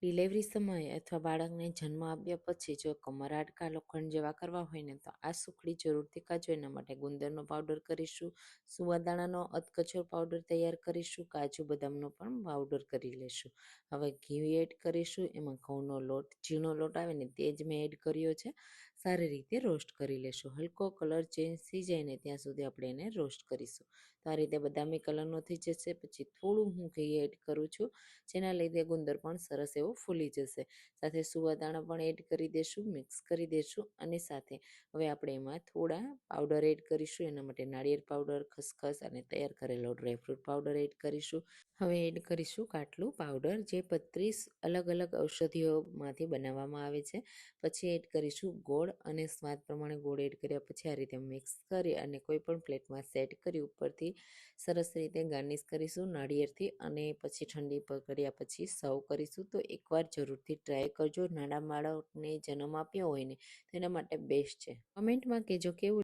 Delivery સમયે અથવા બાળકને જન્મ આપ્યા પછી જો કમર હાડકા લોખંડ જેવા કરવા હોય ને તો આ સુખડી જરૂરથી કાજો. એના માટે ગુંદરનો પાવડર કરીશું, સુવાદાણાનો અધકચરો પાવડર તૈયાર કરીશું, કાજુ બદામનો પણ પાવડર કરી લેશું. હવે ઘી એડ કરીશું, એમાં ઘઉંનો લોટ, ઝીણો લોટ આવે ને તે જ મેં એડ કર્યો છે. સારી રીતે રોસ્ટ કરી લેશું. હલકો કલર ચેન્જ થઈ જાય ને ત્યાં સુધી આપણે એને રોસ્ટ કરીશું. તો આ રીતે બદામી કલરનો થઈ જશે પછી થોડું હું ઘી એડ કરું છું, જેના લીધે ગુંદર પણ સરસ એવો ફૂલી જશે. સાથે સુવાદાણા પણ એડ કરી દેશું, મિક્સ કરી દેશું અને સાથે હવે આપણે એમાં થોડા પાવડર એડ કરીશું. એના માટે નાળિયેર પાવડર, ખસખસ અને તૈયાર કરેલો ડ્રાયફ્રૂટ પાવડર એડ કરીશું. હવે એડ કરીશું કાટલું પાવડર, જે 32 અલગ અલગ ઔષધિઓમાંથી બનાવવામાં આવે છે. પછી એડ કરીશું ગોળ અને સ્વાદ પ્રમાણે ગોળ એડ કર્યા પછી આ રીતે મિક્સ કરી અને કોઈ પણ પ્લેટમાં સેટ કરી ઉપરથી સરસ રીતે ગાર્નિશ કરીશું નાળિયેરથી અને પછી ઠંડી કર્યા પછી સર્વ કરીશું. તો એકવાર જરૂરથી ટ્રાય કરજો. નાના બાળકને જન્મ આપ્યો હોય ને તેના માટે બેસ્ટ છે. કમેન્ટમાં કહેજો કેવું